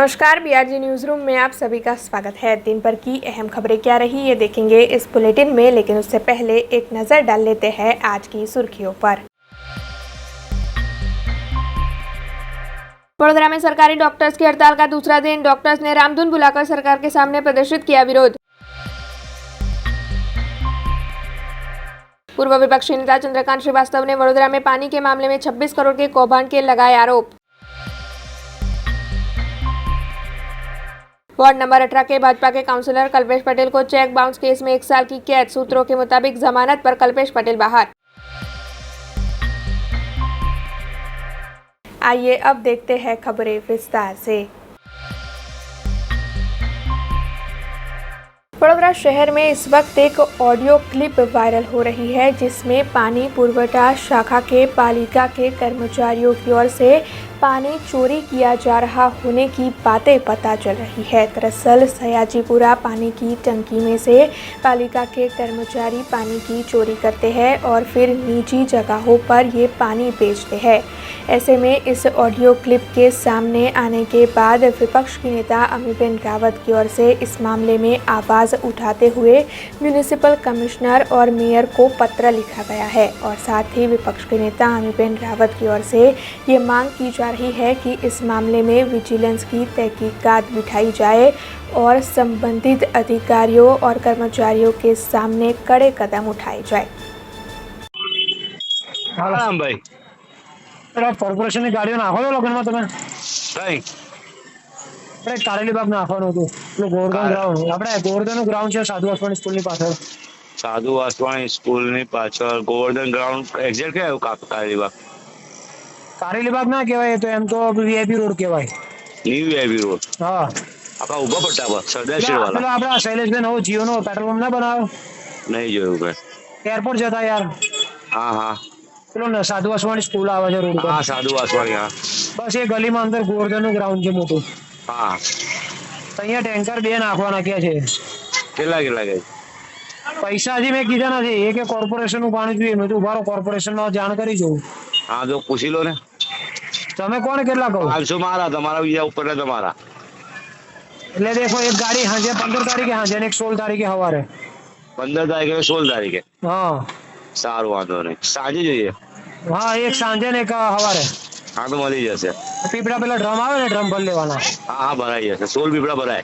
नमस्कार, BRG news room में आप सभी का स्वागत है। दिन भर की अहम खबरें क्या रही ये देखेंगे इस बुलेटिन में, लेकिन उससे पहले एक नज़र डाल लेते हैं आज की सुर्खियों पर। वडोदरा में सरकारी डॉक्टर्स की हड़ताल का दूसरा दिन। डॉक्टर्स ने रामधुन बुलाकर सरकार के सामने प्रदर्शित किया विरोध। पूर्व विपक्षी नेता चंद्रकांत श्रीवास्तव ने वडोदरा में पानी के मामले में 26 करोड़ के कौभांड के लगाए आरोप। वार्ड नंबर 18 के भाजपा के काउंसलर कल्पेश पटेल को चेक बाउंस केस में 1 साल की कैद। सूत्रों के मुताबिक जमानत पर कल्पेश पटेल बाहर। आइए अब देखते हैं खबरें विस्तार से। वडोदरा शहर में इस वक्त एक ऑडियो क्लिप वायरल हो रही है, जिसमें पानी पुरवठा शाखा के पालिका के कर्मचारियों की ओर से पानी चोरी किया जा रहा होने की बातें पता चल रही है। दरअसल सयाजीपुरा पानी की टंकी में से पालिका के कर्मचारी पानी की चोरी करते हैं और फिर निजी जगहों पर ये पानी बेचते हैं। ऐसे में इस ऑडियो क्लिप के सामने आने के बाद विपक्ष की नेता अमीबेन रावत की ओर से इस मामले में आवाज़ उठाते हुए म्यूनिसिपल कमिश्नर और मेयर को पत्र लिखा गया है और साथ ही विपक्ष के नेता अमीबेन रावत की ओर से ये मांग की जा रही है कि इस मामले में विजिलेंस की तहकीकात बिठाई जाए और संबंधित अधिकारियों और कर्मचारियों के सामने कड़े कदम उठाए जाए। हाँ भाई, કોર્પોરેશનની ગાડીઓ નાખો છો લોકોમાં તમે કઈ આપણે કારેલી બાગ નાખવાનું હતું પેલું ગોરધન ગ્રાઉન્ડ આપણે ગોરધનનું ગ્રાઉન્ડ છે સાધુ વાસવાણી સ્કૂલની પાછળ સાધુ વાસવાણી સ્કૂલની પાછળ ગોવર્ધન ગ્રાઉન્ડ એક્ઝેક્ટ કયું કારેલીબાગ કારેલી બાગ ના કહેવાય, તો એમ તો વીઆઈપી રોડ કહેવાય। ન્યુ એબી રોડ હા, આપણા ઉભા પટ્ટા પર સરદાર શેર પેલો વાળા આપડા શૈલેષભાઈ નવો જીઓનો પેટ્રોલ પંપ ના બનાવ્યો નહીં જોયું ભાઈ। એરપોર્ટ જતા યાર, હા હા પેલો સાધુ વાસવાણી સ્કૂલ આવે છે રોડ પર, હા સાધુ વાસવાણી હા બસ એ ગલીમાં અંદર ગોરધનનું ગ્રાઉન્ડ છે મોટું। હા અહીંયા ટેન્કર 2 નાખવા નાખ્યા છે। કેટલા કેટલા ગઈ પૈસા હજી મેં કીધા નથી, એ કે કોર્પોરેશનનું પાણી જોઈએ। મેં તો ઉભારો કોર્પોરેશનનો જાણ કરી જોઉં। હા જો પૂછી લો ને, તમે કોણ કેટલા કહો? 500 મારા, તમારા બીજા ઉપર ને તમારા। એટલે દેખો, એક ગાડી હાજે 15 તારીખે હાજે ને એક 16 તારીખે સવારે। 15 તારીખે 16 તારીખે હા સારું, વાંધો નહીં, સાંજે જોઈએ। હા, એક સાંજે ને એક સવારે। હા તો મળી જશે। પીપળા પેલા ડ્રમ આવે ને, ડ્રમ ભરી લેવાના। હા હા ભરાઈ જશે, 16 પીપળા ભરાય।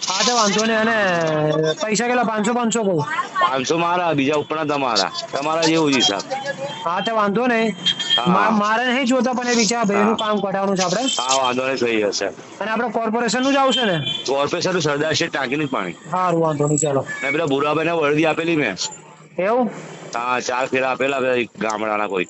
હા તો વાંધો નહીં। અને પૈસા કેટલા? 500 કહું? 500 મારા, બીજા ઉપરના તમારા, તમારા જેવું જ હિસાબ। હા તો વાંધો નહીં। મારે નહીં જોતા, પણ એ બીજા ભાઈનું કામ કઢાવવાનું છે આપણે। હા વાંધો નહીં, થઈ જશે। અને આપણે કોર્પોરેશનનું જ આવશે ને? કોર્પોરેશન સરદાર શેઠ ટાંકીનું જ પાણી। સારું, વાંધો નહીં, ચાલો। ને પેલા ભૂરાભાઈને વર્દી આપેલી મેં। એવું? હા 4 ફેરા આપેલા પેલા ગામડાના કોઈ।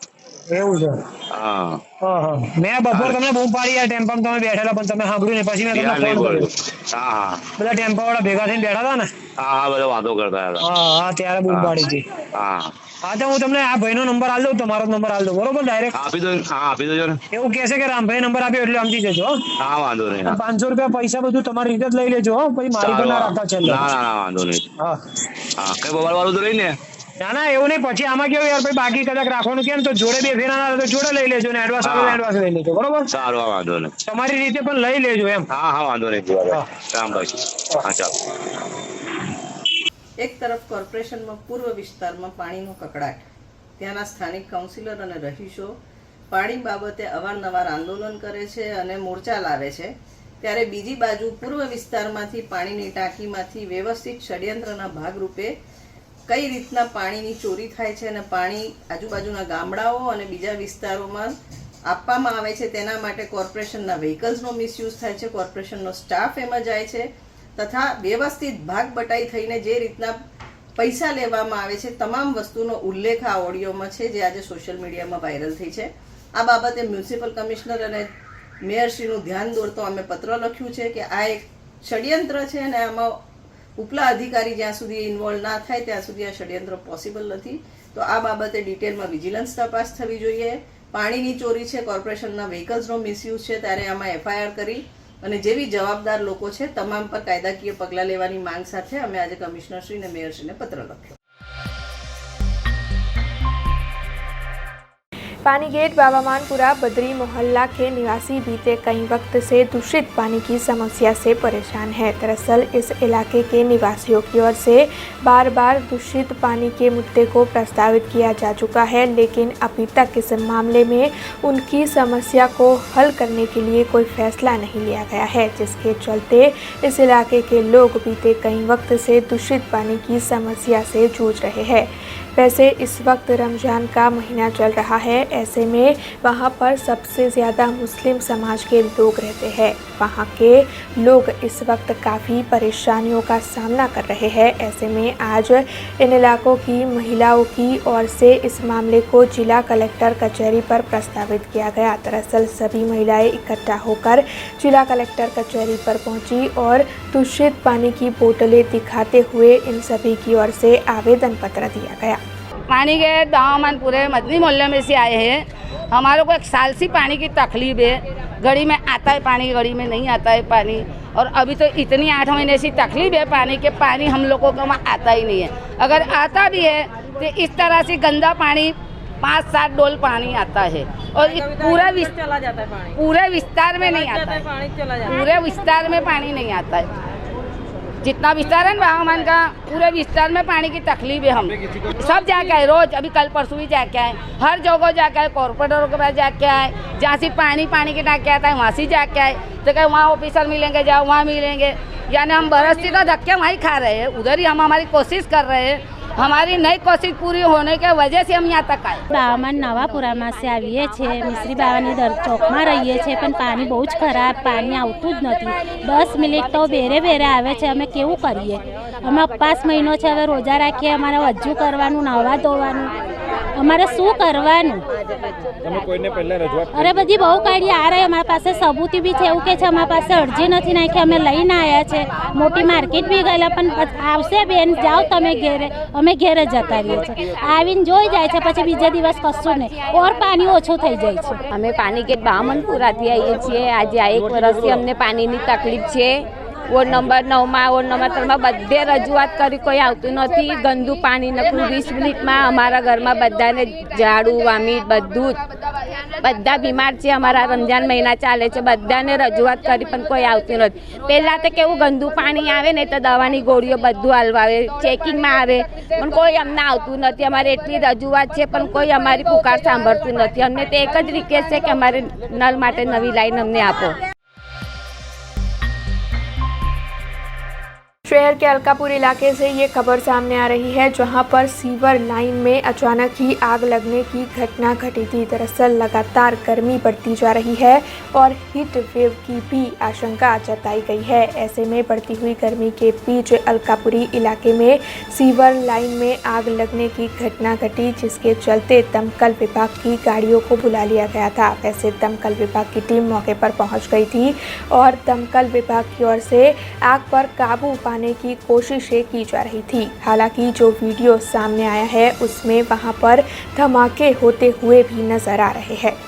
એવું છે? હા હા હા, મેં બપોર તમને બૂમ પાડી યાર, ટેમ્પામાં તમે બેઠેલા પણ તમે સાંભળ્યું નહીં, પછી મેં તમને ધ્યાન નહીં ફોન કર્યો। પડ્યું। હા હા બધા ટેમ્પા વાળા ભેગા થઈને બેઠા હતા ને? હા હા બધા વાતો કરતા હતા। હા હા, ત્યારે બૂમ પાડી હતી। હા હા તો હું તમને આ ભાઈનો નંબર આલ દઉં, તમારો નંબર આલ દઉં, બરોબર? ડાયરેક્ટ આપી દો। હા આપી દેજો ને। એવું કહેશે કે રામભાઈ નંબર આપ્યો એટલે સમજી જજો હો। હા વાંધો નહીં। હા 500 રૂપિયા પૈસા બધું તમારી રીતે જ લઈ લેજો હો, પછી મારી પર સારું, ના રાખતા છેલ્લે। ના ના ના વાંધો નહીં। હા હા કઈ બબાલ વાળું તો રહી ને? ના ના, એવું નહીં। પછી આમાં કેવું યાર, પછી બાકી કદાચ રાખવાનું કેમ, તો જોડે 2 ફેરા ના તો જોડે લઈ લેજો ને એડવાન્સ આવે તો એડવાન્સ લઈ લેજો, બરોબર? સારું, હા વાંધો નહીં। તમારી રીતે પણ લઈ લેજો એમ। હા હા વાંધો નહીં રામભાઈ। હા ચાલો। એક તરફ કોર્પોરેશનમાં પૂર્વ વિસ્તારમાં પાણીનો કકળાટ, ત્યાંના સ્થાનિક કાઉન્સિલર અને રહીશો પાણી બાબતે અવારનવાર આંદોલન કરે છે અને મોરચા લાવે છે, ત્યારે બીજી બાજુ પૂર્વ વિસ્તારમાંથી પાણીની ટાંકીમાંથી વ્યવસ્થિત ષડયંત્રના ભાગરૂપે કઈ રીતના પાણીની ચોરી થાય છે અને પાણી આજુબાજુના ગામડાઓ અને બીજા વિસ્તારોમાં આપવામાં આવે છે, તેના માટે કોર્પોરેશનના વ્હીકલ્સનો મિસયુઝ થાય છે, કોર્પોરેશનનો સ્ટાફ એમાં જાય છે, તથા વ્યવસ્થિત ભાગ બટાઈ થઈને જે રીતના પૈસા લેવામાં આવે છે, તમામ વસ્તુનો ઉલ્લેખ આ ઓડિયોમાં છે, જે આજે સોશિયલ મીડિયામાં વાયરલ થઈ છે। આ બાબતે મ્યુનિસિપલ કમિશનર અને મેયરશ્રીનું ધ્યાન દોરતો અમે પત્ર લખ્યું છે કે આ એક ષડયંત્ર છે અને આમાં ઉપલા અધિકારી જ્યાં સુધી ઇન્વોલ્વ ના થાય ત્યાં સુધી આ ષડયંત્ર પોસિબલ નથી। તો આ બાબતે ડિટેલમાં વિજિલન્સ તપાસ થવી જોઈએ। પાણીની ચોરી છે, કોર્પોરેશનના વ્હીકલ્સનો મિસયુઝ છે, ત્યારે આમાં એફઆઈઆર કરી અને જેવી જવાબદાર લોકો છે તમામ પર કાયદાકીય પગલાં લેવાની માંગ સાથે અમે આજે કમિશનરશ્રી અને મેયરશ્રીને પત્ર લખ્યો। पानीगेट बाबामानपुरा बद्री मोहल्ला के निवासी बीते कई वक्त से दूषित पानी की समस्या से परेशान हैं। दरअसल इस इलाके के निवासियों की ओर से बार बार दूषित पानी के मुद्दे को प्रस्तावित किया जा चुका है, लेकिन अभी तक इस मामले में उनकी समस्या को हल करने के लिए कोई फैसला नहीं लिया गया है, जिसके चलते इस इलाके के लोग बीते कई वक्त से दूषित पानी की समस्या से जूझ रहे हैं। वैसे इस वक्त रमज़ान का महीना चल रहा है, ऐसे में वहाँ पर सबसे ज़्यादा मुस्लिम समाज के लोग रहते हैं। वहाँ के लोग इस वक्त काफ़ी परेशानियों का सामना कर रहे हैं। ऐसे में आज इन इलाकों की महिलाओं की ओर से इस मामले को जिला कलेक्टर कचहरी पर प्रस्तावित किया गया। दरअसल सभी महिलाएं इकट्ठा होकर जिला कलेक्टर कचहरी पर पहुंची और दूषित पानी की बोतलें दिखाते हुए इन सभी की ओर से आवेदन पत्र दिया गया। पानीगेट बाबामानपुरे मदनी मोहल्ले में से आए हैं। हमारे को एक साल से पानी की तकलीफ है। घड़ी में आता है पानी, घड़ी में नहीं आता है पानी, और अभी तो इतनी 8 महीने से तकलीफ है पानी के। पानी हम लोगों को वहाँ आता ही नहीं है। अगर आता भी है तो इस तरह से गंदा पानी 5-7 डोल पानी आता है और पूरा चला जाता है पानी, पूरे विस्तार में नहीं आता है पानी, चला जाता है पूरे विस्तार में पानी नहीं आता है। जितना विस्तार है ना बाबामान का, पूरे विस्तार में पानी की तकलीफ है। हम सब जाके आए, रोज अभी कल परसों भी जाके आए, हर जगह जाके आए, कॉर्पोरेटरों के पास जाके आए, जहाँ से पानी के टाँके आता है वहाँ से जाके आए, तो कहे वहाँ ऑफिसर मिलेंगे, जाओ वहाँ मिलेंगे। यानी हम बरस का धक्के वहीं खा रहे हैं, उधर ही हम हमारी कोशिश कर रहे हैं। हमारी नई कोशिश पूरी होने के वजह से हम यहाँ तक आए। બાવામાન નવાપુરામાં से આવીએ છે। મિસ્ત્રી બાવાની ચોકમાં રહીએ છે, પણ પાણી બહુ જ ખરાબ, પાણી આવતું જ નથી। 10 મિનિટ તો બેરે આવે છે। અમે કેવું કરીએ? અમે 5 મહિનો છે હવે રોજા રાખીએ, અમારે વજ્જુ કરવાનું, નવા ધોવાનું, અમારે શું કરવાનું? અરે બધી બહુ કાઢી આ રહી, અમારા પાસે સબૂતી બી છે। એવું કે છે અમારા પાસે અરજી નથી નાખી, અમે લઈને આવ્યા છે। મોટી માર્કેટ બી ગયેલા, પણ આવશે બેન, જાઓ તમે ઘેરે, અમે ઘેરે જતા રહીએ છીએ। આવીને જોઈ જાય છે, પછી બીજા દિવસ કશું નહીં, ઓર પાણી ઓછું થઈ જાય છે। અમે પાણીગેટ બાવામાનપુરાથી આવીએ છીએ। આજે આ 1 વર્ષથી અમને પાણીની તકલીફ છે। વોર્ડ નંબર 9માં, વોર્ડ નંબર 3માં બધે રજૂઆત કરી, કોઈ આવતું નથી। ગંદુ પાણી નકરું 20 મિનિટમાં અમારા ઘરમાં બધાને ઝાડુ વામિટ બધું જ, બધા બીમાર છે। અમારા રમજાન મહિના ચાલે છે, બધાને રજૂઆત કરી પણ કોઈ આવતું નથી। પહેલાં તો કેવું ગંદુ પાણી આવે ને તો દવાની ગોળીઓ બધું હલવાવે, ચેકિંગમાં આવે, પણ કોઈ અમને આવતું નથી। અમારે એટલી રજૂઆત છે પણ કોઈ અમારી પુકાર સાંભળતું નથી। અમને તો એક જ રિક્વેસ્ટ છે કે અમારે નળ માટે નવી લાઈન અમને આપો। शहर के अलकापुर इलाके से ये खबर सामने आ रही है, जहां पर सीवर लाइन में अचानक ही आग लगने की घटना घटी थी। दरअसल लगातार गर्मी बढ़ती जा रही है और हीट वेव की भी आशंका जताई गई है। ऐसे में बढ़ती हुई गर्मी के बीच अलकापुरी इलाके में सीवर लाइन में आग लगने की घटना घटी, जिसके चलते दमकल विभाग की गाड़ियों को बुला लिया गया था। वैसे दमकल विभाग की टीम मौके पर पहुंच गई थी और दमकल विभाग की ओर से आग पर काबू पाने की कोशिशें की जा रही थी। हालांकि जो वीडियो सामने आया है उसमें वहां पर धमाके होते हुए भी नजर आ रहे हैं।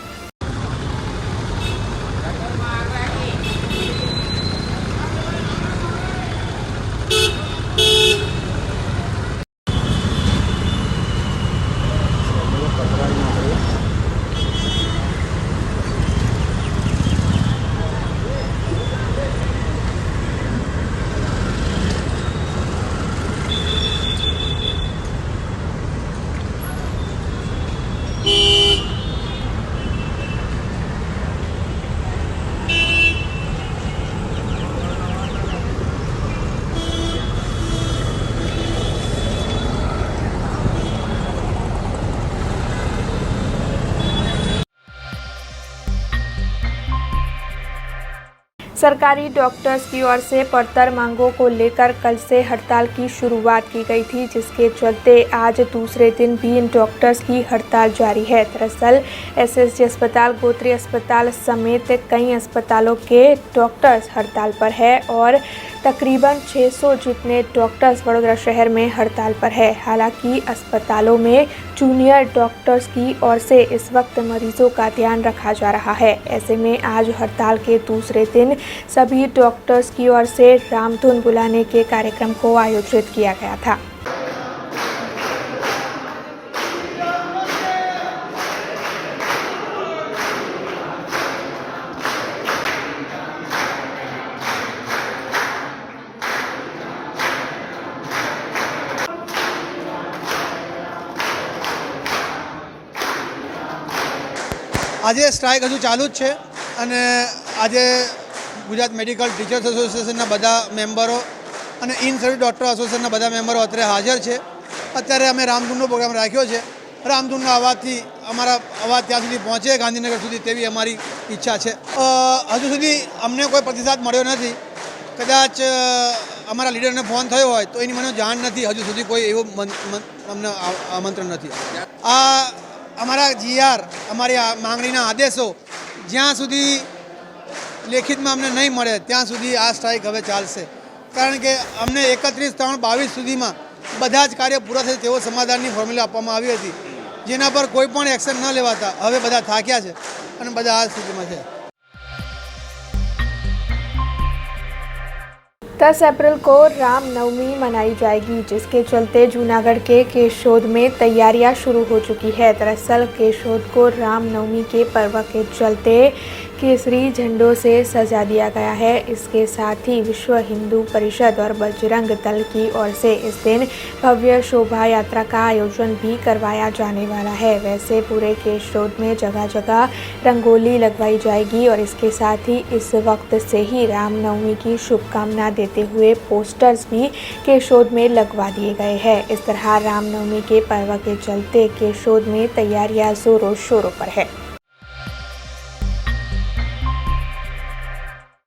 सरकारी डॉक्टर्स की ओर से पड़तर मांगों को लेकर कल से हड़ताल की शुरुआत की गई थी, जिसके चलते आज दूसरे दिन भी इन डॉक्टर्स की हड़ताल जारी है। दरअसल एसएसजी अस्पताल, गोत्री अस्पताल समेत कई अस्पतालों के डॉक्टर्स हड़ताल पर है और तकरीबन 600 जितने डॉक्टर्स वडोदरा शहर में हड़ताल पर है। हालांकि अस्पतालों में जूनियर डॉक्टर्स की ओर से इस वक्त मरीजों का ध्यान रखा जा रहा है। ऐसे में आज हड़ताल के दूसरे दिन सभी डॉक्टर्स की ओर से रामधुन बुलाने के कार्यक्रम को आयोजित किया गया था। આજે સ્ટ્રાઇક હજુ ચાલુ જ છે અને આજે ગુજરાત મેડિકલ ટીચર્સ એસોસિએશનના બધા મેમ્બરો અને ઇન સર્વિસ ડૉક્ટર એસોસિએશનના બધા મેમ્બરો અત્યારે હાજર છે. અત્યારે અમે રામધૂનનો પ્રોગ્રામ રાખ્યો છે. રામધૂનના અવાજથી અમારા અવાજ ત્યાં સુધી પહોંચે ગાંધીનગર સુધી તેવી અમારી ઈચ્છા છે. હજુ સુધી અમને કોઈ પ્રતિસાદ મળ્યો નથી. કદાચ અમારા લીડરને ફોન થયો હોય તો એની મને જાણ નથી. હજુ સુધી કોઈ એવું અમને આમંત્રણ નથી. આ અમારા જીઆર અમારી માંગણીના આદેશો જ્યાં સુધી લેખિતમાં અમને નહીં મળે ત્યાં સુધી આ સ્ટ્રાઇક હવે ચાલશે. કારણ કે અમને 31/3/22 સુધીમાં બધા જ કાર્ય પૂરા થાય તેવો સમાધાનની ફોર્મ્યુલા આપવામાં આવી હતી, જેના પર કોઈ પણ એક્શન ન લેવાતા હવે બધા થાક્યા છે અને બધા આ સ્થિતિમાં છે. 10 अप्रैल को रामनवमी मनाई जाएगी, जिसके चलते जूनागढ़ के केशोद में तैयारियां शुरू हो चुकी है. दरअसल केशोद को रामनवमी के पर्व के चलते केसरी झंडों से सजा दिया गया है. इसके साथ ही विश्व हिंदू परिषद और बजरंग दल की ओर से इस दिन भव्य शोभा यात्रा का आयोजन भी करवाया जाने वाला है. वैसे पूरे केशोद में जगह जगह रंगोली लगवाई जाएगी और इसके साथ ही इस वक्त से ही रामनवमी की शुभकामना देते हुए पोस्टर्स भी केशोद में लगवा दिए गए हैं. इस तरह रामनवमी के पर्व के चलते केशोद में तैयारियां जोरों शोरों पर है.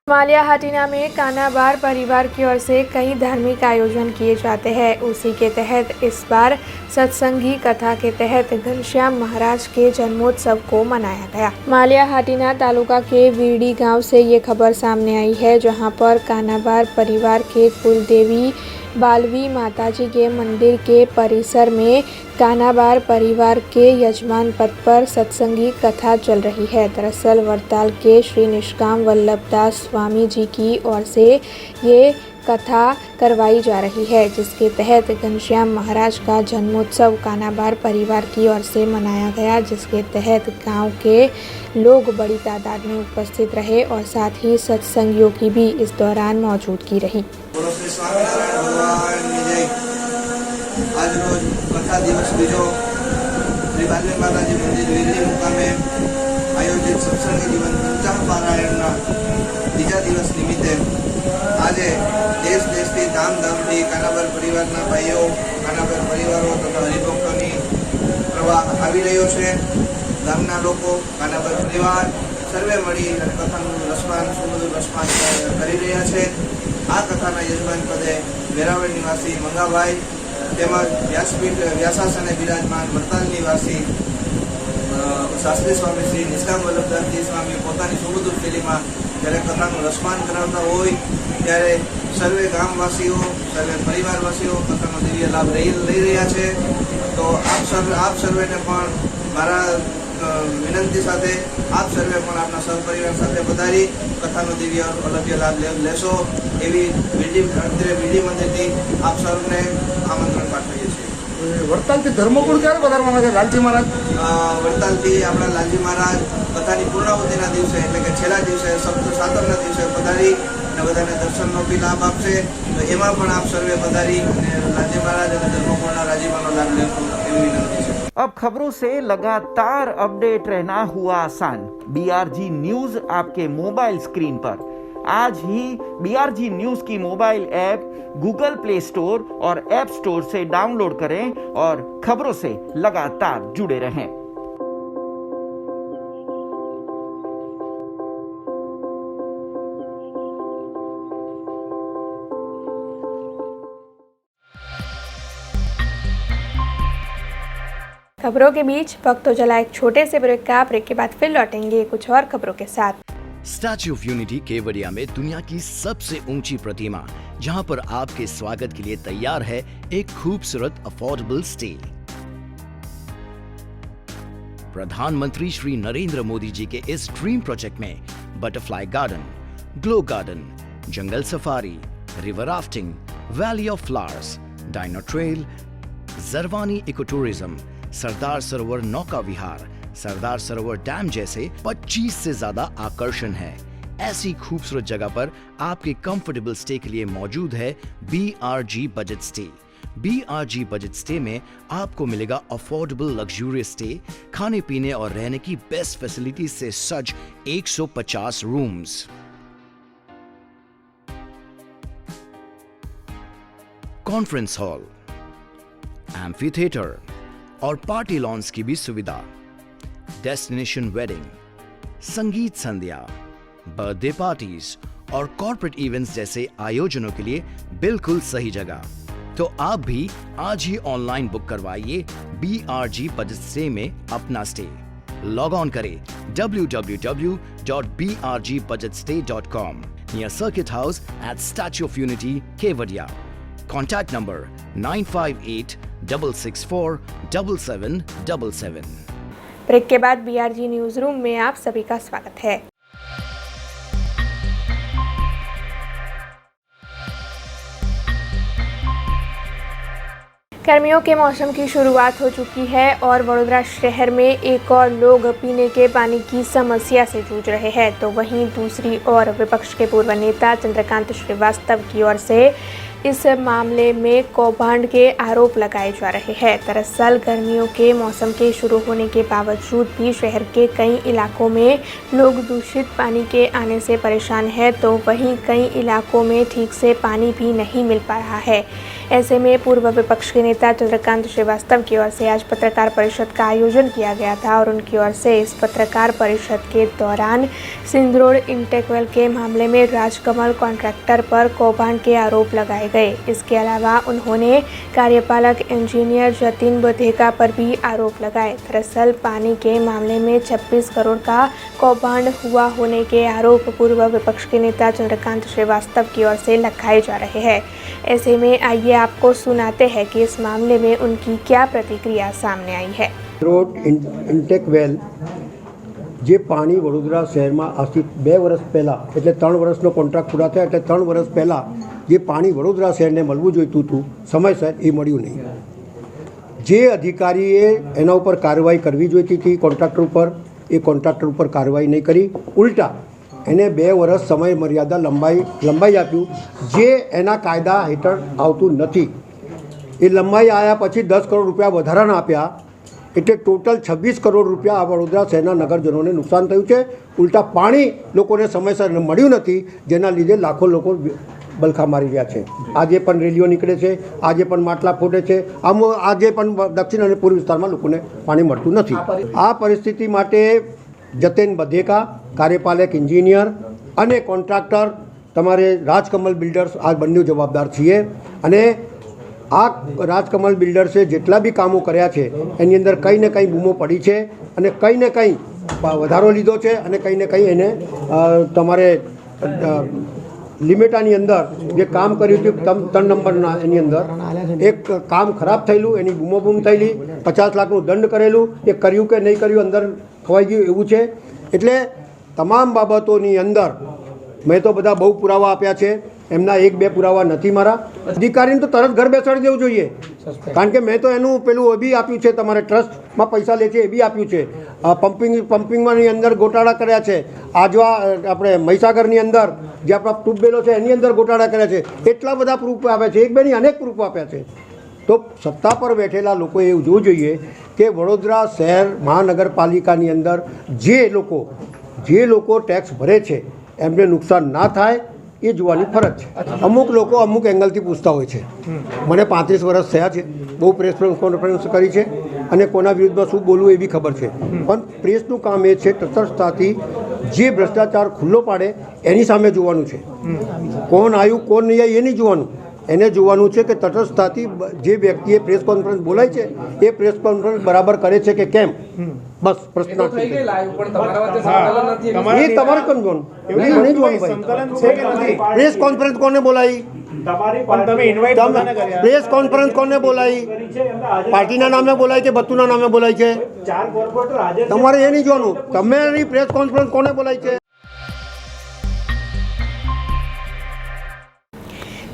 मालिया हाटीना में कानाबार परिवार की ओर से कई धार्मिक आयोजन किए जाते हैं. उसी के तहत इस बार सत्संगी कथा के तहत घनश्याम महाराज के जन्मोत्सव को मनाया गया. मालिया हाटीना तालुका के वीरडी गांव से ये खबर सामने आई है, जहां पर कानाबार परिवार के कुलदेवी बालवी माताजी के मंदिर के परिसर में कानाबार परिवार के यजमान पद पर सत्संगी कथा चल रही है. दरअसल वरताल के श्री निष्काम वल्लभदास स्वामी जी की ओर से ये कथा करवाई जा रही है, जिसके तहत घनश्याम महाराज का जन्मोत्सव कानाबार परिवार की ओर से मनाया गया, जिसके तहत गांव के लोग बड़ी तादाद में उपस्थित रहे और साथ ही सत्संगियों की भी इस दौरान मौजूदगी रही. आज रोज कथा दिवस बीजो श्री बालवी माताजी मंदिर वीरडी मुकामे आयोजित सत्संगी जीवन पंचांग पारायणना बीजा दिवस निमित्ते आज देश देशथी धामधूमथी कानाबार परिवाરના ભાઈઓ કાનાબાર પરિવારો તથા હરિભક્તોની પ્રવાહ આવી રહ્યો છે. ગામના લોકો કાનાબાર પરિવાર સર્વે મળી અને કથાનું રસપાન સુમધુર રસપાન કરી રહ્યા છે. આ કથાના યજમાન પદે વેરાવળ નિવાસી મંગાભાઈ તેમજ વ્યાસપીઠ વ્યાસાસને બિરાજમાન વરતાલ નિવાસી શાસ્ત્રી સ્વામી શ્રી નિષ્કામ વલ્લભદાસજી સ્વામી પોતાની સુમધુર શૈલીમાં જ્યારે કથાનું રસપાન કરાવતા હોય ત્યારે સર્વે ગામવાસીઓ સર્વે પરિવારવાસીઓ કથાનો દિવ્ય લાભ લઈ રહ્યા છે. તો આપ સર્વેને પણ મારા વિનંતી સાથે આપ સર્વે પણ આપના સહપરિવાર સાથે પધારી કથાનો દિવ્ય અલભ્ય લાભ લેશો એવી વીરડી મંદિરથી આપ સર્વને આમંત્રણ પાઠવીએ છીએ. વડતાલથી ધર્મકુળ ક્યારે પધારવાના છે લાલજી મહારાજ? વડતાલથી આપણા લાલજી મહારાજ કથાની પૂર્ણાહુતિના દિવસે એટલે કે છેલ્લા દિવસે સાતમના દિવસે પધારી અને બધાને દર્શનનો બી લાભ આપશે. તો એમાં પણ આપ સર્વે પધારી અને લાલજી મહારાજ અને ધર્મકુળના રાજીમાનો લાભ લેશો એવી વિનંતી છે. अब खबरों से लगातार अपडेट रहना हुआ आसान. BRG न्यूज आपके मोबाइल स्क्रीन पर. आज ही BRG न्यूज की mobile app Google play store और ऐप स्टोर से डाउनलोड करें और खबरों से लगातार जुड़े रहें. खबरों के बीच वक्त तो चला एक छोटे से ब्रेक का. ब्रेक के बाद फिर लौटेंगे कुछ और खबरों के साथ. स्टैच्यू ऑफ यूनिटी केवड़िया में दुनिया की सबसे ऊंची प्रतिमा, जहां पर आपके स्वागत के लिए तैयार है एक खूबसूरत अफोर्डेबल स्टे. प्रधानमंत्री श्री नरेंद्र मोदी जी के इस ड्रीम प्रोजेक्ट में butterfly garden, glow garden, jungle safari, river rafting, valley of flowers, dino trail, Jarvani eco tourism, Sardar Sarovar नौका विहार, सरदार सरोवर डैम जैसे 25 से ज्यादा आकर्षण है. ऐसी खूबसूरत जगह पर आपके कंफर्टेबल स्टे के लिए मौजूद है BRG budget stay. BRG budget stay में आपको मिलेगा अफोर्डेबल लग्जूरियस स्टे, खाने पीने और रहने की बेस्ट फैसिलिटीज से सज्ज 150 rooms. Conference hall, amphi theatre और पार्टी लॉन्स की भी सुविधा, डेस्टिनेशन वेडिंग, संगीत संध्या, बर्थडे पार्टीज और कॉर्पोरेट इवेंट्स जैसे आयोजनों के लिए बिल्कुल सही जगह। तो आप भी आज ही ऑनलाइन बुक करवाइए BRG बजट स्टे में अपना स्टे। लॉग ऑन करें www.brgbudgetstay.com near circuit house at Statue of Unity, Kevadia. Contact number 9584647777। Break के बाद BRG न्यूज रूम में आप सभी का स्वागत है। गर्मियों के मौसम की शुरुआत हो चुकी है और वडोदरा शहर में एक और लोग पीने के पानी की समस्या से जूझ रहे हैं, तो वहीं दूसरी ओर विपक्ष के पूर्व नेता चंद्रकांत श्रीवास्तव की ओर से इस मामले में कौभांड के आरोप लगाए जा रहे हैं। दरअसल गर्मियों के मौसम के शुरू होने के बावजूद भी शहर के कई इलाकों में लोग दूषित पानी के आने से परेशान हैं, तो वहीं कई इलाकों में ठीक से पानी भी नहीं मिल पा रहा है। ऐसे में पूर्व विपक्ष के नेता चंद्रकांत श्रीवास्तव की ओर से आज पत्रकार परिषद का आयोजन किया गया था और उनकी ओर से इस पत्रकार परिषद के दौरान सिंधरोड इंटेकवेल के मामले में राजकमल कॉन्ट्रैक्टर पर कौभांड के आरोप लगाए गए। इसके अलावा उन्होंने कार्यपालक इंजीनियर जतिन बधेका पर भी आरोप लगाए। दरअसल पानी के मामले में 26 करोड़ का कौभांड हुआ होने के आरोप पूर्व विपक्ष के नेता चंद्रकांत श्रीवास्तव की ओर से लगाए जा रहे हैं। ऐसे में आइए आपको सुनाते हैं कि इस मामले में उनकी क्या प्रतिक्रिया सामने आई है। रोड इंटेकवेल જે પાણી વડોદરા શહેરમાં આજથી 2 વર્ષ પહેલાં એટલે 3 વર્ષનો કોન્ટ્રાક્ટ પૂરા થયા એટલે 3 વર્ષ પહેલાં જે પાણી વડોદરા શહેરને મળવું જોઈતું હતું સમયસર એ મળ્યું નહીં। જે અધિકારીએ એના ઉપર કાર્યવાહી કરવી જોઈતી હતી કોન્ટ્રાક્ટર ઉપર એ કોન્ટ્રાક્ટર ઉપર કાર્યવાહી નહીં કરી, ઉલટા એને 2 વર્ષ સમય મર્યાદા લંબાઈ આપ્યું જે એના કાયદા હેઠળ આવતું નથી। એ લંબાઈ આવ્યા પછી 10 કરોડ રૂપિયા વધારાના આપ્યા એટલે ટોટલ 26 કરોડ રૂપિયા આ વડોદરા શહેરના નગરજનોને નુકસાન થયું છે। ઉલટા પાણી લોકોને સમયસર મળ્યું નથી, જેના લીધે લાખો લોકો બલખા મારી રહ્યા છે। આજે પણ રેલીઓ નીકળે છે, આજે પણ માટલા ફોટે છે, આજે પણ દક્ષિણ અને પૂર્વ વિસ્તારમાં લોકોને પાણી મળતું નથી। આ પરિસ્થિતિ માટે જતીન બધેકા કાર્યપાલક એન્જિનિયર અને કોન્ટ્રાક્ટર તમારે રાજકમલ બિલ્ડર્સ આ બંને જવાબદાર છીએ અને આ રાજકમલ બિલ્ડર્સે જેટલા બી કામો કર્યા છે એની અંદર કંઈ ને કંઈ બૂમો પડી છે અને કંઈ ને કંઈ વધારો લીધો છે અને કંઈ ને કંઈ એને તમારે લિમિટાની અંદર જે કામ કર્યું હતું 3 નંબરના એની અંદર એક કામ ખરાબ થયેલું, એની બૂમોબૂમ થયેલી, 50 લાખનું દંડ કરેલું, એ કર્યું કે નહીં કર્યું અંદર ખવાઈ ગયું એવું છે। એટલે તમામ બાબતોની અંદર મેં તો બધા બહુ પુરાવા આપ્યા છે, એમના 1-2 પુરાવા નથી મારા। અધિકારીને તો તરત ઘર બેસાડી દેવું જોઈએ, કારણ કે મેં તો એનું પેલું એ બી આપ્યું છે, તમારે ટ્રસ્ટમાં પૈસા લે છે એ બી આપ્યું છે। પમ્પિંગમાંની અંદર ગોટાળા કર્યા છે, આજવા આપણે મહીસાગરની અંદર જે આપણા ટ્યુબવેલો છે એની અંદર ગોટાળા કર્યા છે, એટલા બધા પ્રૂફ આપ્યા છે, 1-2 નહીં અનેક પ્રૂફ આપ્યા છે। તો સત્તા પર બેઠેલા લોકોએ એવું જોવું જોઈએ કે વડોદરા શહેર મહાનગરપાલિકાની અંદર જે લોકો ટેક્સ ભરે છે એમને નુકસાન ના થાય એ જોવાની ફરજ છે। અમુક લોકો અમુક એંગલથી પૂછતા હોય છે। મને 35 વર્ષ થયા છે, બહુ પ્રેસ કોન્ફરન્સ કરી છે અને કોના વિરુદ્ધમાં શું બોલવું એ બી ખબર છે, પણ પ્રેસનું કામ એ છે તટસ્થતાથી જે ભ્રષ્ટાચાર ખુલ્લો પાડે એની સામે જોવાનું છે। કોણ આવ્યું કોણ નહીં આવ્યું એ નહીં જોવાનું, એને જોવાનું છે કે તટસ્થતાથી જે વ્યક્તિએ પ્રેસ કોન્ફરન્સ બોલાય છે એ પ્રેસ કોન્ફરન્સ બરાબર કરે છે કે કેમ, બસ પ્રશ્ન એ તમારે કોણ જોવાનું, મને જોવાનું ભાઈ। પ્રેસ કોન્ફરન્સ કોને બોલાવી, પ્રેસ કોન્ફરન્સ કોને બોલાવી, પાર્ટીના નામે બોલાય છે, બતુના નામે બોલાય છે, તમારે એ નહીં જોવાનું તમારી પ્રેસ કોન્ફરન્સ કોને બોલાય છે।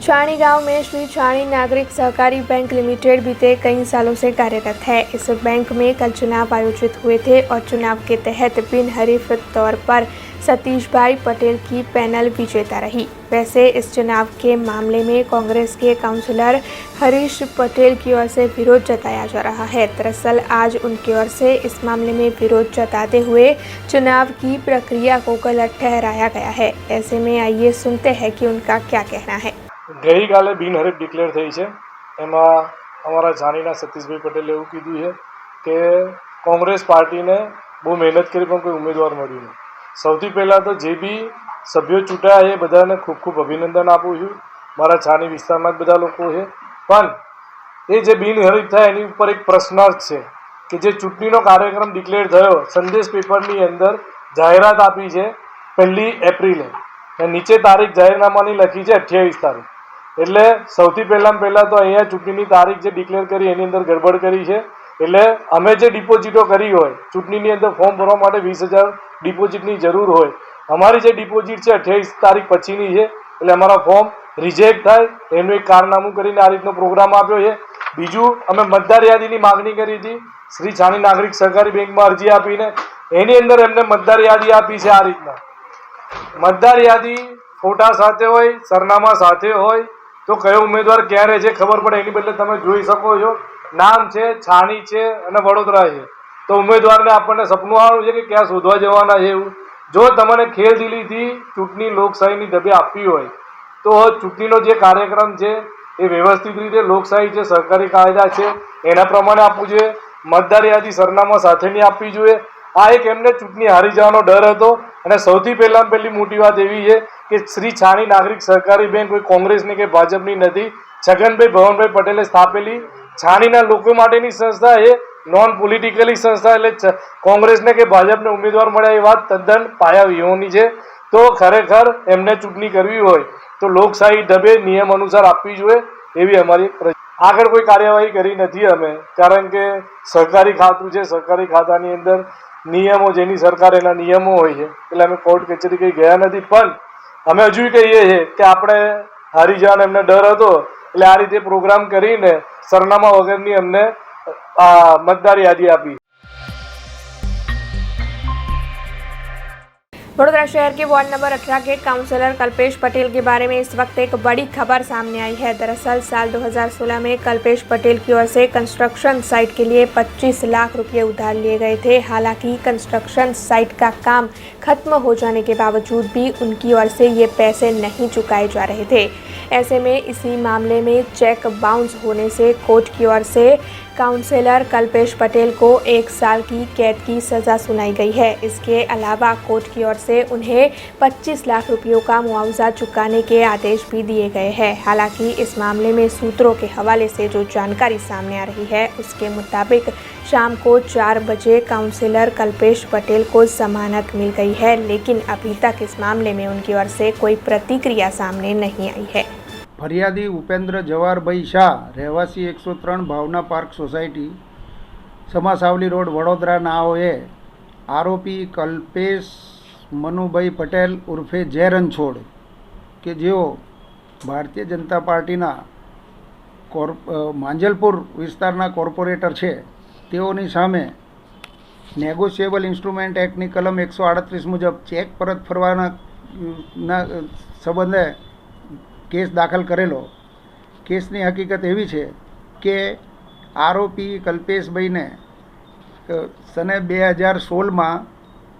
छाणी गांव में श्री छाणी नागरिक सहकारी बैंक लिमिटेड बीते कई सालों से कार्यरत है। इस बैंक में कल चुनाव आयोजित हुए थे और चुनाव के तहत बिन हरीफ तौर पर सतीश भाई पटेल की पैनल विजेता रही। वैसे इस चुनाव के मामले में कांग्रेस के काउंसलर हरीश पटेल की ओर से विरोध जताया जा रहा है। दरअसल आज उनकी ओर से इस मामले में विरोध जताते हुए चुनाव की प्रक्रिया को गलत ठहराया गया है। ऐसे में आइए सुनते हैं कि उनका क्या कहना है। गई काले बिनहरीफ डिक्लेर थई छे, एमां अमारा जाणीना सतीशभाई पटेले एवुं कीधुं छे के कांग्रेस पार्टी ने बहु मेहनत करी पण कोई उम्मीदवार मळ्यो नहीं। सौथी पहला तो जे बी सभ्यो चूंटाया ए बधाने खूब खूब अभिनंदन आपूं छुं। मारा छानी विस्तारमां ज बधा लोको छे, पण ए जे बिनहरीफ थाय एनी उपर एक प्रश्नार्थ छे कि जे चूंटणीनो कार्यक्रम डिक्लेर थयो, संदेश पेपरनी अंदर जाहेरात आपी छे 1 एप्रिले ने नीचे तारीख जाહેરનામાની લખી છે 28 તારીખ। એટલે સૌથી પહેલા તો અહીંયા ચૂંટણીની તારીખ જે ડિક્લેર કરી એની અંદર ગડબડ કરી છે। એટલે અમે જે ડિપોઝિટો કરી હોય, ચૂંટણીની અંદર ફોર્મ ભરવા માટે 20,000 ડિપોઝિટની જરૂર હોય, અમારી જે ડિપોઝિટ છે 28 તારીખ પછીની છે, એટલે અમારા ફોર્મ રિજેક્ટ થાય એનું એક કારનામું કરીને આ રીતનો પ્રોગ્રામ આપ્યો છે। બીજું અમે મતદાર યાદીની માગણી કરી હતી, શ્રી છાણી નાગરિક સહકારી બેંકમાં અરજી આપીને એની અંદર એમને મતદાર યાદી આપી છે। આ રીતના मतदार यादी फोटा साथे होय, सरनामा साथे होय तो कयो उम्मीदवार क्या रहे छे खबर पड़े। एनी बदले तमे जोई शको छो नाम छे छाणी छे अने वडोदरा छे, तो उम्मीदवार ने आपणे सपनुं आवुं छे के क्या शोधवा जवाना छे। एवुं जो तमने खेल दिलीथी चूंटणी लोकशाहीनी ढबे आपवी होय तो चूंटणीनो जे कार्यक्रम छे ए व्यवस्थित रीते लोकशाही छे, सरकारी कायदा छे एना प्रमाणे आपवुं जोईए। मतदार यादी सरनामा साथेनी आपवी जोईए। आ एक एमने चूंटणी हारी जवानो डर हतो અને સૌથી પહેલી મોટી વાત એવી છે કે શ્રી છાણી નાગરિક સહકારી બેંક કોઈ કોંગ્રેસની કે ભાજપની નથી, છગનભાઈ ભવનભાઈ પટેલે સ્થાપેલી છાણીના લોકો માટેની સંસ્થા એ નોન પોલિટિકલી સંસ્થા, એટલે કોંગ્રેસને કે ભાજપને ઉમેદવાર મળ્યા એ વાત તદ્દન પાયાવિહોણી છે। તો ખરેખર એમને ચૂંટણી કરવી હોય તો લોકશાહી ઢબે નિયમ અનુસાર આપવી જોઈએ એવી અમારી આગળ કોઈ કાર્યવાહી કરી નથી અમે, કારણ કે સહકારી ખાતું છે, સહકારી ખાતાની અંદર નિયમો જેની સરકાર એના નિયમો હોય છે, એટલે અમે કોર્ટ કચેરી કંઈ ગયા નથી। પણ અમે હજુ કહીએ છીએ કે આપણે હારી જવાનો એમને ડર હતો એટલે આ રીતે પ્રોગ્રામ કરીને સરનામા વગરની અમને मतदार यादी आपी। वडोदरा शहर के वार्ड नंबर 18 के काउंसलर कल्पेश पटेल के बारे में इस वक्त एक बड़ी खबर सामने आई है। दरअसल साल 2016 में कल्पेश पटेल की ओर से कंस्ट्रक्शन साइट के लिए 25 लाख रुपए उधार लिए गए थे। हालांकि कंस्ट्रक्शन साइट का काम खत्म हो जाने के बावजूद भी उनकी ओर से ये पैसे नहीं चुकाए जा रहे थे। ऐसे में इसी मामले में चेक बाउंस होने से कोर्ट की ओर से काउंसलर कल्पेश पटेल को 1 साल की कैद की सज़ा सुनाई गई है। इसके अलावा कोर्ट की ओर से उन्हें 25 लाख रुपयों का मुआवजा चुकाने के आदेश भी दिए गए हैं। हालांकि इस मामले में सूत्रों के हवाले से जो जानकारी सामने आ रही है उसके मुताबिक शाम को 4 बजे काउंसलर कल्पेश पटेल को जमानत मिल गई है, लेकिन अभी तक इस मामले में उनकी ओर से कोई प्रतिक्रिया सामने नहीं आई है। फरियादी उपेन्द्र जवाहरभाई शाह रहवासी 103 भावना पार्क सोसायटी समासावली रोड वडोदरा नाओए आरोपी कल्पेश मनुभाई पटेल उर्फे जय रणछोड़ के जेओ भारतीय जनता पार्टीना માંજલપુર વિસ્તારના કોર્પોરેટર છે તેઓની સામે નેગોશિયેબલ ઇન્સ્ટ્રુમેન્ટ એક્ટની કલમ 138 મુજબ ચેક પરત ફરવાના સંબંધે કેસ દાખલ કરેલો। કેસની હકીકત એવી છે કે આરોપી કલ્પેશભાઈને સને 2016માં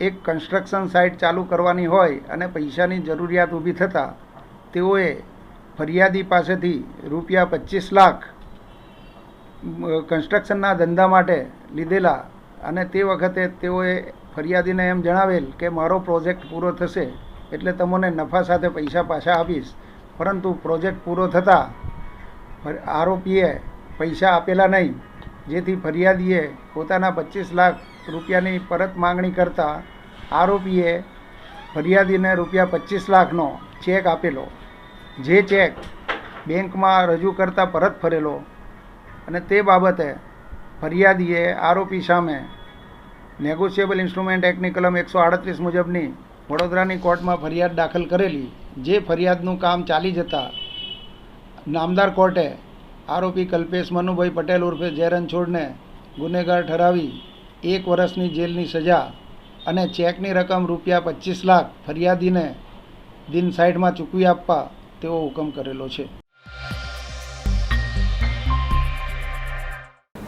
એક કન્સ્ટ્રક્શન સાઇટ ચાલુ કરવાની હોય અને પૈસાની જરૂરિયાત ઊભી થતાં તેઓએ ફરિયાદી પાસેથી રૂપિયા 25 લાખ કન્સ્ટ્રક્શનના ધંધા માટે લીધેલા અને તે વખતે તેઓએ ફરિયાદીને એમ જણાવેલ કે મારો પ્રોજેક્ટ પૂરો થશે એટલે તમને નફા સાથે પૈસા પાછા આપીશ, પરંતુ પ્રોજેક્ટ પૂરો થતાં આરોપીએ પૈસા આપેલા નહીં, જેથી ફરિયાદીએ પોતાના 25 લાખ રૂપિયાની પરત માગણી કરતાં આરોપીએ ફરિયાદીને રૂપિયા 25 લાખનો ચેક આપેલો, જે ચેક બેંકમાં રજૂ કરતાં પરત ફરેલો અને તે બાબતે ફરિયાદીએ આરોપી સામે નેગોશિયેબલ ઇન્સ્ટ્રુમેન્ટ એક્ટની કલમ 138 મુજબની વડોદરાની કોર્ટમાં ફરિયાદ દાખલ કરેલી। જે ફરિયાદનું કામ ચાલી જતાં નામદાર કોર્ટે આરોપી કલ્પેશ મનુભાઈ પટેલ ઉર્ફે જય રણછોડને ગુનેગાર ઠરાવી 1 વર્ષની જેલની સજા અને ચેકની રકમ ₹25 લાખ ફરિયાદીને દિન 60 ચૂકવી આપવા તેવો હુકમ કરેલો છે।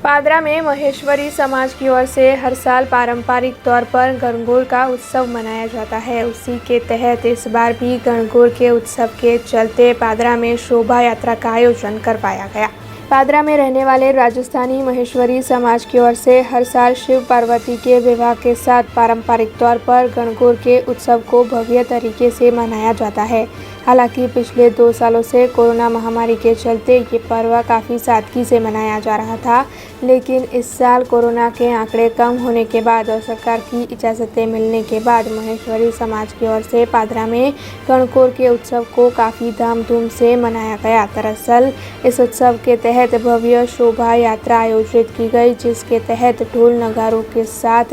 पादरा में महेश्वरी समाज की ओर से हर साल पारंपरिक तौर पर गणगौर का उत्सव मनाया जाता है। उसी के तहत इस बार भी गणगौर के उत्सव के चलते पादरा में शोभा यात्रा का आयोजन करवाया गया। पादरा में रहने वाले राजस्थानी महेश्वरी समाज की ओर से हर साल शिव पार्वती के विवाह के साथ पारंपरिक तौर पर गणगौर के उत्सव को भव्य तरीके से मनाया जाता है। हालांकि पिछले 2 सालों से कोरोना महामारी के चलते ये पर्व काफ़ी सादगी से मनाया जा रहा था, लेकिन इस साल कोरोना के आंकड़े कम होने के बाद और सरकार की इजाज़तें मिलने के बाद महेश्वरी समाज की ओर से पादरा में गणगौर के उत्सव को काफ़ी धामधूम से मनाया गया। दरअसल इस उत्सव के तहत भव्य शोभा यात्रा आयोजित की गई, जिसके तहत ढोल नगारों के साथ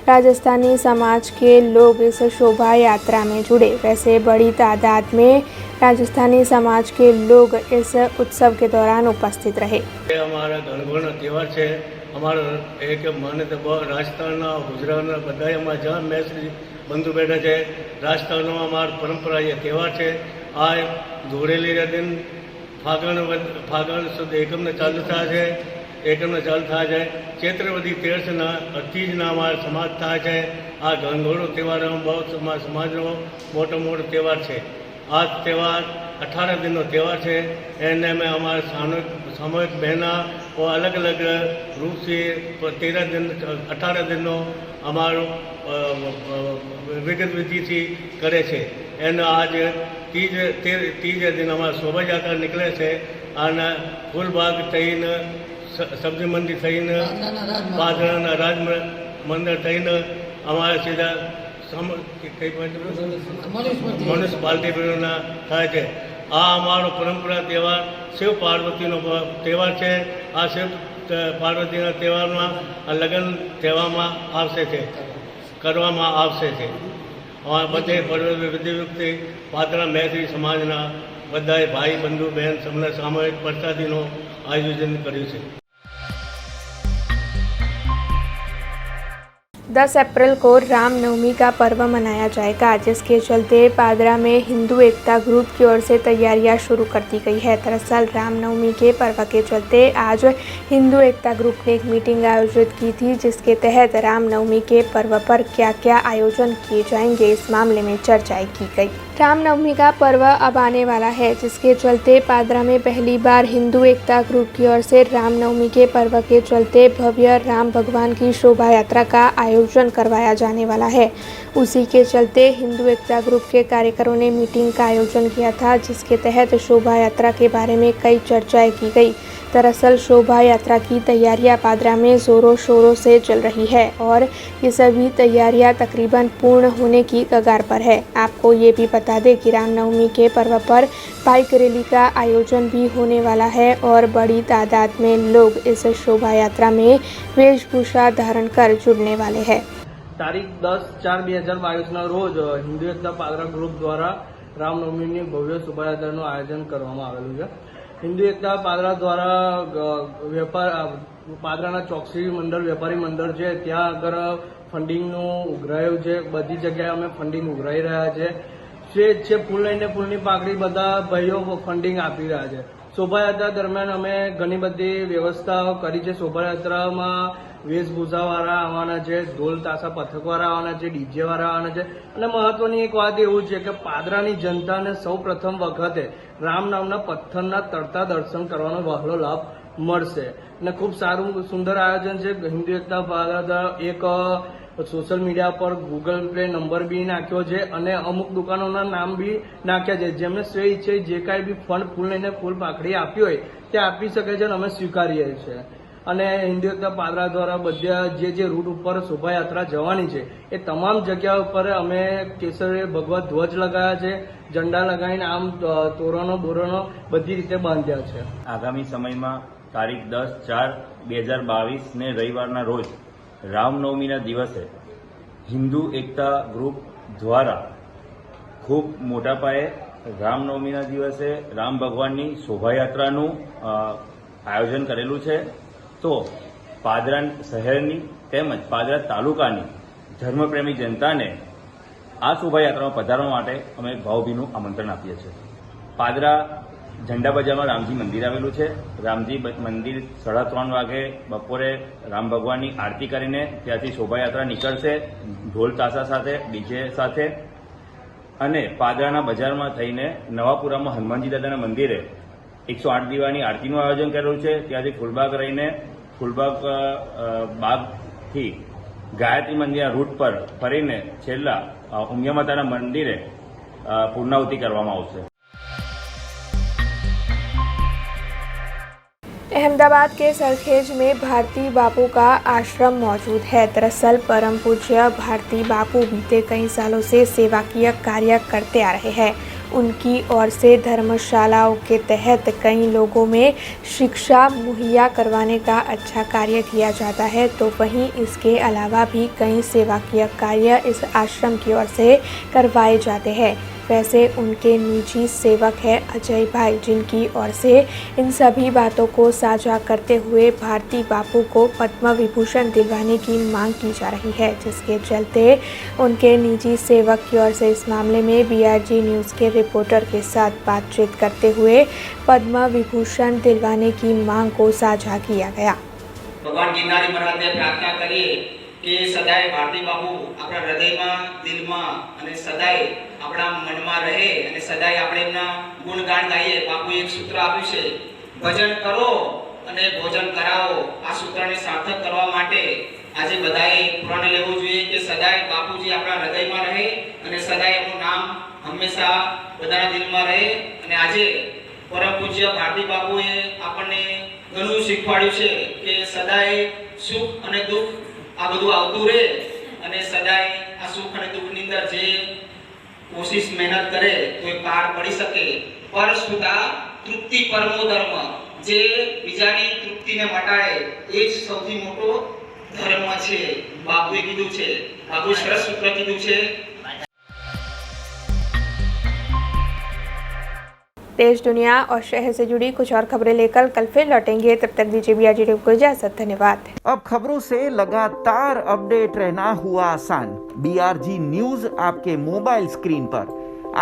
राजस्थानी समाज के लोग इस शोभा यात्रा में जुड़े। वैसे बड़ी तादाद में राजस्थानी समाज के लोग इस उत्सव के दौरान उपस्थित रहे। हमारा गणगौर त्यौहार है। हमारा एक मन राजस्थान गुजरात बधा जहाँ मैत्री बंधु बैठा है। राजस्थान अमार परंपरा ये त्यौहार है। आ धोड़ेली दिन फागण सुध एकम ने चालू था एकम ने चालू था चैत्रवदी तेरस तीज अमार समाज था आ गणगौर त्यौहार बहुत समाज मोटो मोटो त्यौहार है। आ त्यौहार 18 दिन त्यौहार है। एने में हमारे सामूहिक बहना और अलग अलग रूप से 18 दिन अमारो विगत विधि थी करे छे। एने आज तीज दिन हमारा शोभा यात्रा निकले से आने फूलबाग थईन सब्जी मंडी थईन पादरा राज मंदिर थईन हमारे सीधा म्युनिसिपालिटी थाय छे। आ अमारो परंपरा त्यौहार शिव पार्वती त्यौहार है। आ शिव पार्वती त्यौहार में लग्न त्यौहार आवशे छे करवामां आवशे छे। बधे विधि व्यक्ति पादरा मैत्री समाजना बधाए भाई बंधु बहन सबने सामूहिक प्रसादीनो आयोजन कर्युं छे। 10 अप्रैल को रामनवमी का पर्व मनाया जाएगा, जिसके चलते पादरा में हिंदू एकता ग्रुप की ओर से तैयारियां शुरू कर दी गई है। दरअसल रामनवमी के पर्व के चलते आज हिंदू एकता ग्रुप ने एक मीटिंग आयोजित की थी, जिसके तहत रामनवमी के पर्व पर क्या क्या आयोजन किए जाएंगे इस मामले में चर्चाएं की गई। रामनवमी का पर्व अब आने वाला है, जिसके चलते पादरा में पहली बार हिंदू एकता ग्रुप की ओर से रामनवमी के पर्व के चलते भव्य राम भगवान की शोभा यात्रा का आयोजन करवाया जाने वाला है। उसी के चलते हिंदू एकता ग्रुप के कार्यकरों ने मीटिंग का आयोजन किया था, जिसके तहत शोभा यात्रा के बारे में कई चर्चाएं की गई। दरअसल शोभा यात्रा की तैयारियां पादरा में ज़ोरों शोरों से चल रही है और ये सभी तैयारियां तकरीबन पूर्ण होने की कगार पर है। आपको ये भी बता दें कि रामनवमी के पर्व पर बाइक रैली का आयोजन भी होने वाला है और बड़ी तादाद में लोग इस शोभा यात्रा में वेशभूषा धारण कर जुड़ने वाले हैं। तारीख 10/4/2022 रोज हिंदू एकता पादरा ग्रुप द्वारा रामनवमी भव्य शोभायात्राનું આયોજન કરવામાં આવેલું છે। हिंदू एकता पादरा द्वारा पादराना ચોકસી મંડળ વેપારી મંડળ છે ત્યાં આગળ ફંડિંગનું ઉઘરાયું છે। બધી જગ્યાએ અમે ફંડિંગ ઉઘરાઈ રહ્યા છે। ફૂલ લઈને ફૂલની પાકડી બધા ભાઈઓ ફંડિંગ આપી રહ્યા છે। શોભાયાત્રા દરમિયાન અમે ઘણી બધી વ્યવસ્થાઓ કરી છે। શોભાયાત્રામાં વેશભૂષાવાળા આવવાના છે, ઢોલ તાશા પથકવાળા આવવાના છે, ડીજે વાળા આવવાના છે અને મહત્વની એક વાત એવું છે કે પાદરાની જનતાને સૌ પ્રથમ વખતે રામ નામના પથ્થરના તરતા દર્શન કરવાનો વહેલો લાભ મળશે અને ખૂબ સારું સુંદર આયોજન છે। હિન્દુ એકતા પાદરા એક સોશિયલ મીડિયા પર ગૂગલ પ્લે નંબર બી નાખ્યો છે અને અમુક દુકાનોના નામ બી નાખ્યા છે। જેમને સ્વે ઈચ્છે જે કાંઈ બી ફંડ ફૂલ લઈને ફૂલ પાકડી આપી હોય તે આપી શકે છે અને અમે સ્વીકારીએ છીએ। અને હિન્દુ એકતા પાદરા દ્વારા બધા જે રૂટ ઉપર શોભાયાત્રા જવાની છે એ તમામ જગ્યા ઉપર અમે કેસરી ભગવા ધ્વજ લગાવ્યા છે, ઝંડા લગાવીને આમ તોરણો બોરણો બધી રીતે બાંધ્યા છે। આગામી સમયમાં તારીખ 10/4/2022 ને રવિવારના રોજ રામનવમીના દિવસે હિન્દુ એકતા ગ્રુપ દ્વારા ખૂબ મોટા પાયે રામનવમીના દિવસે રામ ભગવાનની શોભાયાત્રાનું આયોજન કરેલું છે। તો પાદરા શહેરની તેમજ પાદરા તાલુકાની ધર્મપ્રેમી જનતાને આ શોભાયાત્રામાં પધારવા માટે અમે ભાવભીનું આમંત્રણ આપીએ છીએ. પાદરા ઝંડા બજારમાં રામજી મંદિર આવેલું છે. રામજી મંદિર 3:30 વાગે બપોરે રામ ભગવાનની આરતી કરીને ત્યાંથી શોભાયાત્રા નીકળશે ઢોલ તાશા સાથે, ડીજે સાથે, અને પાદરાના બજારમાં થઈને નવાપુરામાં હનુમાનજી દાદાના મંદિરે 108 દીવાની આરતીનું આયોજન કરેલું છે. ત્યાંથી ફૂલબાગ રહીને ફૂલબાગ બાગથી ગાયત્રી મંદિરના રૂટ પર ફરીને છેલ્લા ઉમિયા માતાના મંદિરે પૂર્ણાહુતિ કરવામાં આવશે. अहमदाबाद के सरखेज में भारती बापू का आश्रम मौजूद है। दरअसल परम पूज्य भारती बापू बीते कई सालों से सेवाकीय कार्य करते आ रहे हैं। उनकी ओर से धर्मशालाओं के तहत कई लोगों में शिक्षा मुहैया करवाने का अच्छा कार्य किया जाता है, तो वहीं इसके अलावा भी कई सेवाकीय कार्य इस आश्रम की ओर से करवाए जाते हैं। वैसे उनके निजी सेवक है अजय भाई, जिनकी ओर से इन सभी बातों को साझा करते हुए भारती बापू को पद्म विभूषण दिलवाने की मांग की जा रही है, जिसके चलते उनके निजी सेवक की ओर से इस मामले में BRG न्यूज़ के रिपोर्टर के साथ बातचीत करते हुए पद्म विभूषण दिलवाने की मांग को साझा किया गया. भगवान गिरनारी महाराज ने प्रार्थना करी કે સદાય ભારતી બાપુ આપણા હૃદયમાં, દિલમાં અને સદાય આપણા મનમાં રહે અને સદાય આપણે એમના ગુણગાન ગાઈએ. બાપુએ એક સૂત્ર આપ્યું છે, ભજન કરો અને ભોજન કરાવો. આ સૂત્રને સાર્થક કરવા માટે આજે બધાએ પ્રણ લેવું જોઈએ કે સદાય બાપુજી આપણા હૃદયમાં રહે અને સદાય એમનું નામ હંમેશા બધાના દિલમાં રહે. અને આજે પરમ પૂજ્ય ભારતી બાપુએ આપણને ઘણું શીખવાડ્યું છે કે સદાય સુખ અને દુઃખ આ બધું આવતું રહે અને સદાય આ સુખ અને દુઃખની અંદર જે કોશિશ મહેનત કરે તો એ પાર પડી શકે. પર સુતા તૃપ્તિ પરમો ધર્મ, જે બીજાની તૃપ્તિને મટાડે એ જ સૌથી મોટો ધર્મ છે. બાપુએ કીધું છે, બાપુએ સરસ સૂત્ર કીધું છે. देश, दुनिया और शहर से जुड़ी कुछ और खबरें लेकर कल फिर लौटेंगे. तब तक दीजिए BRG टीम को इजाजत. धन्यवाद. अब खबरों से लगातार अपडेट रहना हुआ आसान. BRG न्यूज आपके मोबाइल स्क्रीन पर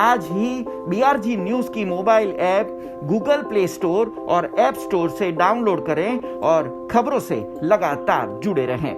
आज ही BRG न्यूज की mobile app Google play store और ऐप स्टोर से डाउनलोड करें और खबरों से लगातार जुड़े रहें.